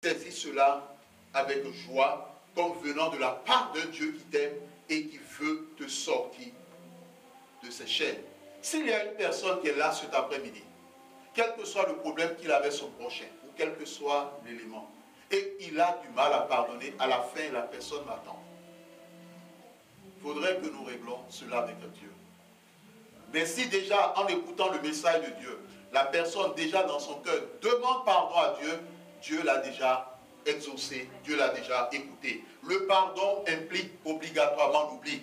saisis cela avec joie, comme venant de la part d'un Dieu qui t'aime et qui veut te sortir de ses chaînes. S'il y a une personne qui est là cet après-midi, quel que soit le problème qu'il avait son prochain, ou quel que soit l'élément, et il a du mal à pardonner, à la fin, la personne m'attend. Il faudrait que nous réglons cela avec Dieu. Mais si déjà, en écoutant le message de Dieu, la personne déjà dans son cœur demande pardon à Dieu, Dieu l'a déjà exaucé, Dieu l'a déjà écouté. Le pardon implique obligatoirement l'oubli.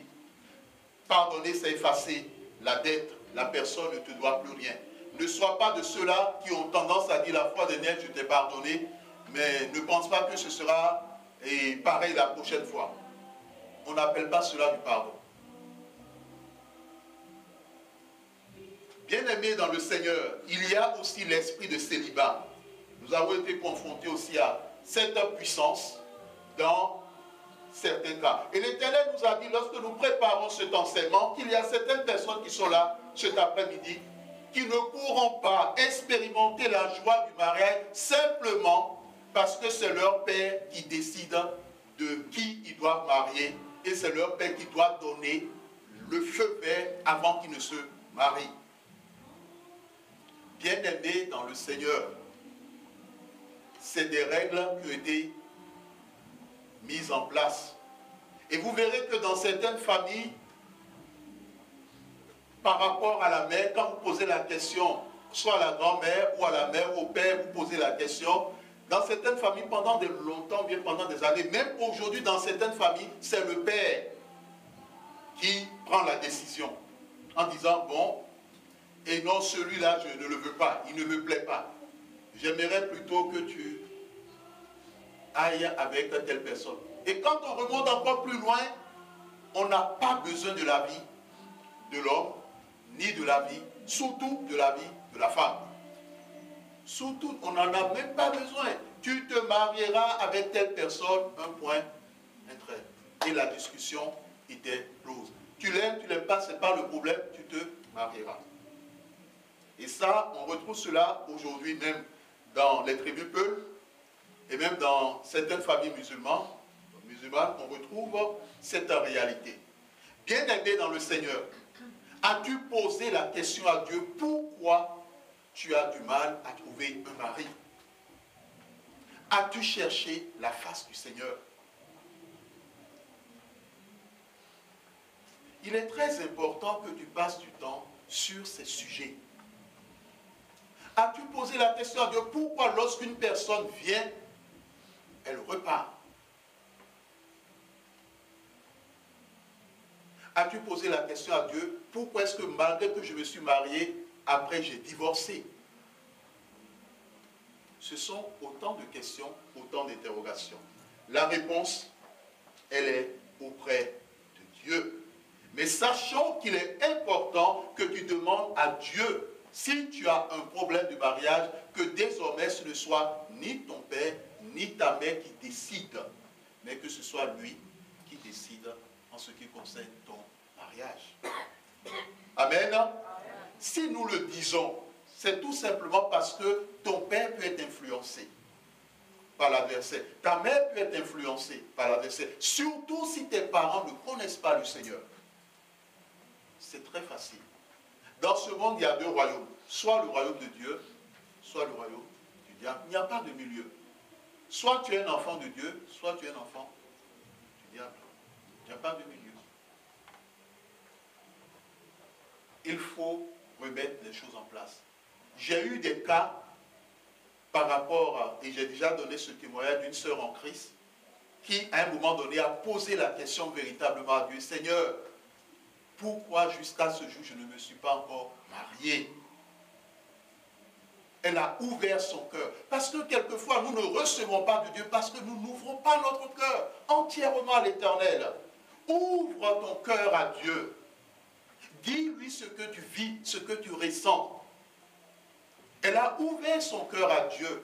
Pardonner, c'est effacer la dette. La personne ne te doit plus rien. Ne sois pas de ceux-là qui ont tendance à dire la foi dernière, je t'ai pardonné, mais ne pense pas que ce sera pareil la prochaine fois. On n'appelle pas cela du pardon. Bien-aimés dans le Seigneur, il y a aussi l'esprit de célibat. Nous avons été confrontés aussi à cette puissance dans certains cas. Et l'Éternel nous a dit, lorsque nous préparons cet enseignement, qu'il y a certaines personnes qui sont là cet après-midi, qui ne pourront pas expérimenter la joie du mariage simplement parce que c'est leur père qui décide de qui ils doivent marier et c'est leur père qui doit donner le feu vert avant qu'ils ne se marient. Bien-aimés dans le Seigneur, c'est des règles qui ont été mises en place. Et vous verrez que dans certaines familles, par rapport à la mère, quand vous posez la question, soit à la grand-mère ou à la mère ou au père, vous posez la question, dans certaines familles, pendant de longtemps, bien pendant des années, même aujourd'hui, dans certaines familles, c'est le père qui prend la décision en disant, bon, et non, celui-là, je ne le veux pas, il ne me plaît pas. J'aimerais plutôt que tu ailles avec telle personne. Et quand on remonte encore plus loin, on n'a pas besoin de la vie de l'homme, ni de la vie, surtout de la vie de la femme. Surtout, on n'en a même pas besoin. Tu te marieras avec telle personne, un point, un trait. Et la discussion était close. Tu l'aimes, tu ne l'aimes pas, ce n'est pas le problème, tu te marieras. Et ça, on retrouve cela aujourd'hui même dans les tribus peuls et même dans certaines familles musulmanes, on retrouve cette réalité. Bien-aimé dans le Seigneur, as-tu posé la question à Dieu pourquoi tu as du mal à trouver un mari? As-tu cherché la face du Seigneur? Il est très important que tu passes du temps sur ces sujets. As-tu posé la question à Dieu pourquoi lorsqu'une personne vient, elle repart? As-tu posé la question à Dieu pourquoi est-ce que malgré que je me suis marié, après j'ai divorcé? Ce sont autant de questions, autant d'interrogations. La réponse, elle est auprès de Dieu. Mais sachons qu'il est important que tu demandes à Dieu, si tu as un problème de mariage, que désormais ce ne soit ni ton père, ni ta mère qui décide, mais que ce soit lui qui décide en ce qui concerne ton mariage. Amen. Si nous le disons, c'est tout simplement parce que ton père peut être influencé par l'adversaire. Ta mère peut être influencée par l'adversaire. Surtout si tes parents ne connaissent pas le Seigneur. C'est très facile. Dans ce monde, il y a deux royaumes. Soit le royaume de Dieu, soit le royaume du diable. Il n'y a pas de milieu. Soit tu es un enfant de Dieu, soit tu es un enfant du diable. Il n'y a pas de milieu. Il faut remettre les choses en place. J'ai eu des cas par rapport à, et j'ai déjà donné ce témoignage d'une sœur en Christ, qui à un moment donné a posé la question véritablement à Dieu, Seigneur, pourquoi jusqu'à ce jour je ne me suis pas encore mariée? Elle a ouvert son cœur. Parce que quelquefois nous ne recevons pas de Dieu parce que nous n'ouvrons pas notre cœur entièrement à l'Éternel. Ouvre ton cœur à Dieu. Dis-lui ce que tu vis, ce que tu ressens. Elle a ouvert son cœur à Dieu.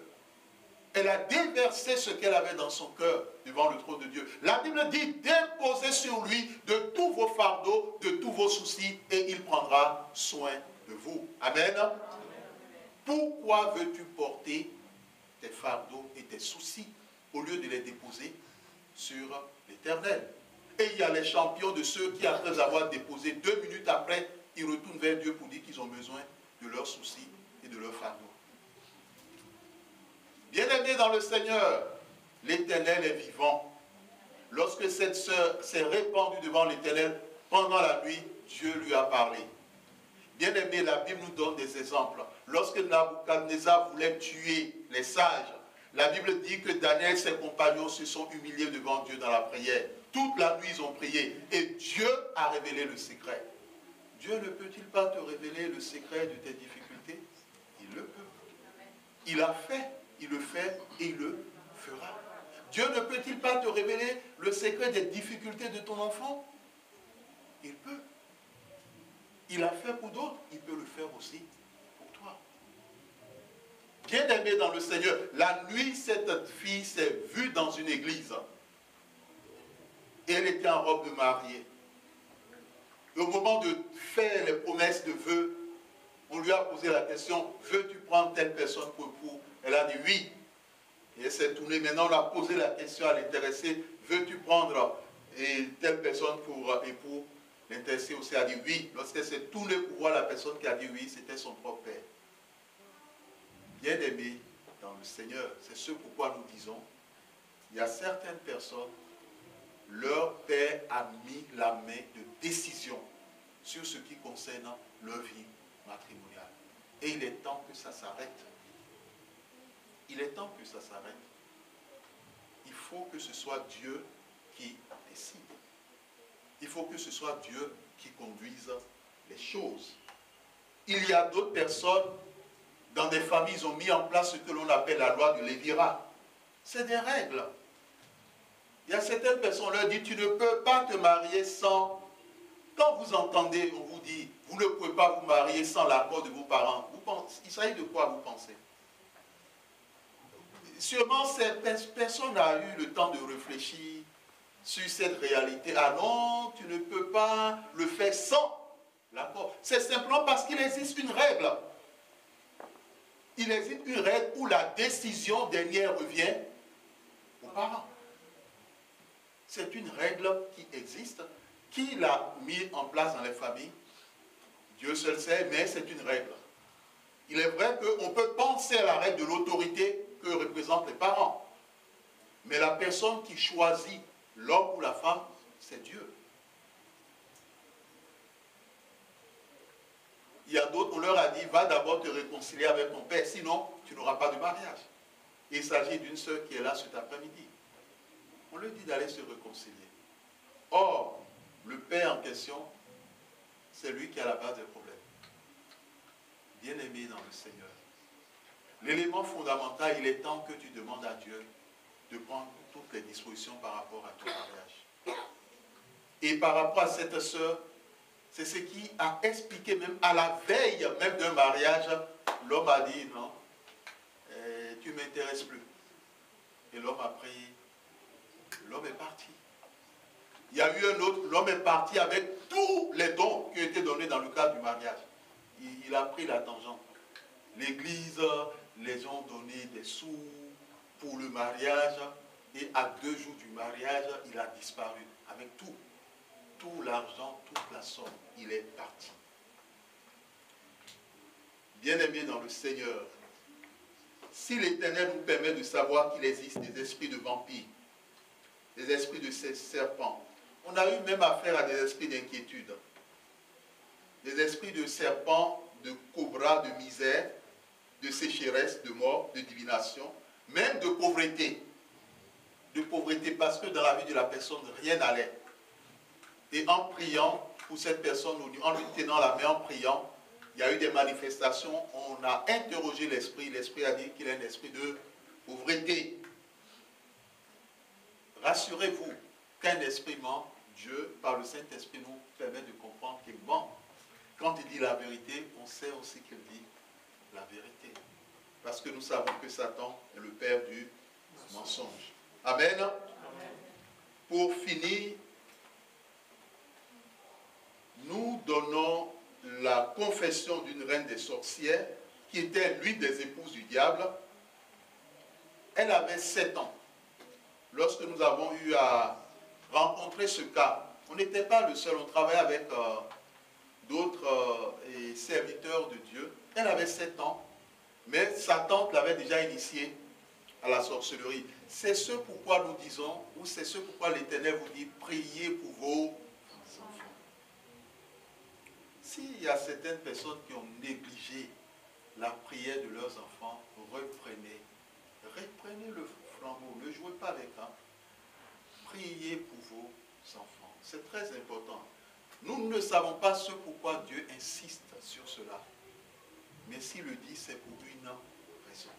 Elle a déversé ce qu'elle avait dans son cœur devant le trône de Dieu. La Bible dit, déposez sur lui de tous vos fardeaux, de tous vos soucis, et il prendra soin de vous. Amen. Pourquoi veux-tu porter tes fardeaux et tes soucis? au lieu de les déposer sur l'Éternel. Et il y a les champions de ceux qui, après avoir déposé, 2 minutes après, ils retournent vers Dieu pour dire qu'ils ont besoin de leurs soucis et de leurs fardeaux. Bien-aimés dans le Seigneur, l'Éternel est vivant. Lorsque cette sœur s'est répandue devant l'Éternel, pendant la nuit, Dieu lui a parlé. Bien-aimés, la Bible nous donne des exemples. Lorsque Nabuchodonosor voulait tuer les sages, la Bible dit que Daniel et ses compagnons se sont humiliés devant Dieu dans la prière. Toute la nuit, ils ont prié. Et Dieu a révélé le secret. Dieu ne peut-il pas te révéler le secret de tes difficultés? Il le peut. Il a fait, il le fait et il le fera. Dieu ne peut-il pas te révéler le secret des difficultés de ton enfant? Il peut. Il a fait pour d'autres, il peut le faire aussi pour toi. Bien-aimé dans le Seigneur, la nuit, cette fille s'est vue dans une église. Et elle était en robe de mariée. Au moment de faire les promesses de vœux, on lui a posé la question, veux-tu prendre telle personne pour époux? Elle a dit oui. Et elle s'est tournée. Maintenant, on a posé la question à l'intéressé, veux-tu prendre telle personne pour époux? L'intéressé aussi a dit oui. Lorsqu'elle s'est tournée pour voir la personne qui a dit oui, c'était son propre père. Bien-aimé dans le Seigneur, c'est ce pourquoi nous disons, il y a certaines personnes, leur père a mis la main de décision sur ce qui concerne leur vie matrimoniale. Et il est temps que ça s'arrête. Il est temps que ça s'arrête. Il faut que ce soit Dieu qui décide. Il faut que ce soit Dieu qui conduise les choses. Il y a d'autres personnes, dans des familles, ils ont mis en place ce que l'on appelle la loi de Lévirat. C'est des règles. Il y a certaines personnes, on leur dit, tu ne peux pas te marier sans... Quand vous entendez, on vous dit, vous ne pouvez pas vous marier sans l'accord de vos parents. Il s'agit de quoi vous pensez? Sûrement, cette personne a eu le temps de réfléchir sur cette réalité. Ah non, tu ne peux pas le faire sans l'accord. C'est simplement parce qu'il existe une règle. Il existe une règle où la décision dernière revient aux parents. C'est une règle qui existe. Qui l'a mis en place dans les familles? Dieu seul sait, mais c'est une règle. Il est vrai qu'on peut penser à la règle de l'autorité que représentent les parents. Mais la personne qui choisit l'homme ou la femme, c'est Dieu. Il y a d'autres, on leur a dit, va d'abord te réconcilier avec ton père, sinon tu n'auras pas de mariage. Il s'agit d'une sœur qui est là cet après-midi. On lui dit d'aller se réconcilier. Or, le père en question, c'est lui qui a la base des problèmes. Bien-aimé dans le Seigneur. L'élément fondamental, il est temps que tu demandes à Dieu de prendre toutes les dispositions par rapport à ton mariage. Et par rapport à cette sœur, c'est ce qui a expliqué même à la veille même d'un mariage, l'homme a dit non, tu ne m'intéresses plus. Et l'homme a prié, l'homme est parti. Il y a eu un autre, l'homme est parti avec tous les dons qui ont été donnés dans le cadre du mariage. Il a pris la tangente. L'église les ont donné des sous pour le mariage et à 2 jours du mariage, il a disparu avec tout. Tout l'argent, toute la somme, il est parti. Bien-aimés dans le Seigneur, si l'Éternel nous permet de savoir qu'il existe des esprits de vampires, des esprits de serpents, on a eu même affaire à des esprits d'inquiétude, des esprits de serpents, de cobras, de misère, de sécheresse, de mort, de divination, même de pauvreté. De pauvreté parce que dans la vie de la personne, rien n'allait. Et en priant pour cette personne, en lui tenant la main, en priant, il y a eu des manifestations, on a interrogé l'esprit, l'esprit a dit qu'il est un esprit de pauvreté. Rassurez-vous qu'un esprit ment, Dieu, par le Saint-Esprit, nous permet de comprendre qu'il ment. Quand il dit la vérité, on sait aussi qu'il dit la vérité. Parce que nous savons que Satan est le père du mensonge. Amen. Amen. Pour finir, nous donnons la confession d'une reine des sorcières qui était l'une des épouses du diable. Elle avait 7 ans. lorsque nous avons eu à rencontrer ce cas, on n'était pas le seul, on travaillait avec d'autres serviteurs de Dieu. Elle avait 7 ans, mais sa tante l'avait déjà initiée à la sorcellerie. C'est ce pourquoi nous disons, ou c'est ce pourquoi l'Éternel vous dit, priez pour vos enfants. S'il y a certaines personnes qui ont négligé la prière de leurs enfants, reprenez le flambeau, ne jouez pas avec, hein. Priez pour vos enfants, c'est très important. Nous ne savons pas ce pourquoi Dieu insiste sur cela, mais s'il le dit, c'est pour une raison.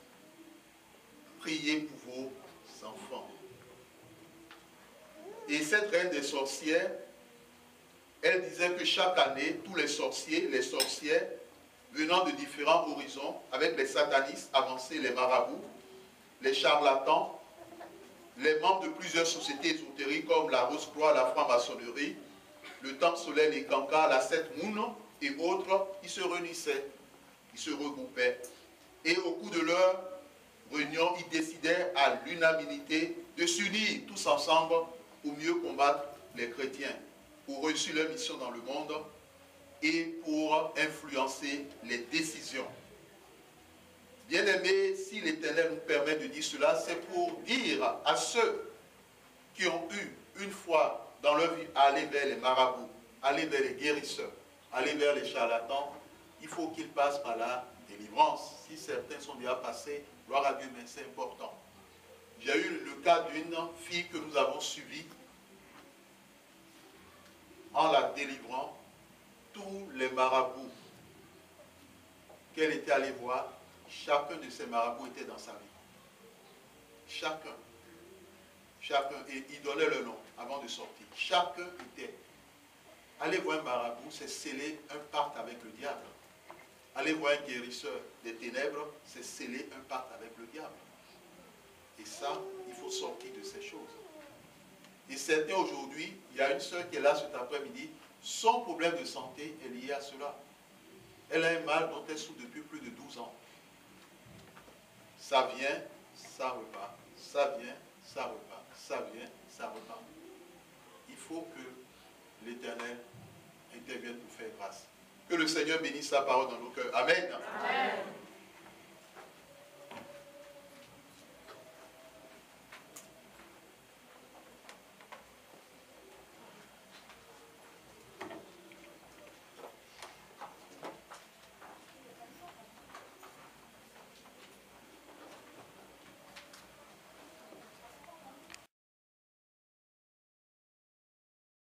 Priez pour vos enfants. Et cette reine des sorcières, elle disait que chaque année, tous les sorciers, les sorcières, venant de différents horizons, avec les satanistes avancés, les marabouts, les charlatans, les membres de plusieurs sociétés ésotériques comme la Rose-Croix, la franc-maçonnerie, le Temple solaire, les Cancans, la Sept Moon et autres, ils se réunissaient, ils se regroupaient. Et au cours de leur réunion, ils décidaient à l'unanimité de s'unir tous ensemble pour mieux combattre les chrétiens, pour réussir leur mission dans le monde et pour influencer les décisions. Bien-aimés, si l'Éternel nous permet de dire cela, c'est pour dire à ceux qui ont eu une fois dans leur vie à aller vers les marabouts, aller vers les guérisseurs, aller vers les charlatans, il faut qu'ils passent par la délivrance. Si certains sont déjà passés, gloire à Dieu, mais c'est important. J'ai eu le cas d'une fille que nous avons suivie en la délivrant. Tous les marabouts qu'elle était allée voir, chacun de ces marabouts était dans sa vie. Chacun. Et il donnait le nom avant de sortir. Chacun était. Aller voir un marabout, c'est sceller un pacte avec le diable. Aller voir un guérisseur des ténèbres, c'est sceller un pacte avec le diable. Et ça, il faut sortir de ces choses. Et certains aujourd'hui, il y a une soeur qui est là cet après-midi, son problème de santé est lié à cela. Elle a un mal dont elle souffre depuis plus de 12 ans. Ça vient, ça repart. Ça vient, ça repart. Ça vient, ça repart. Il faut que l'Éternel intervienne pour faire grâce. Que le Seigneur bénisse sa parole dans nos cœurs. Amen. Amen.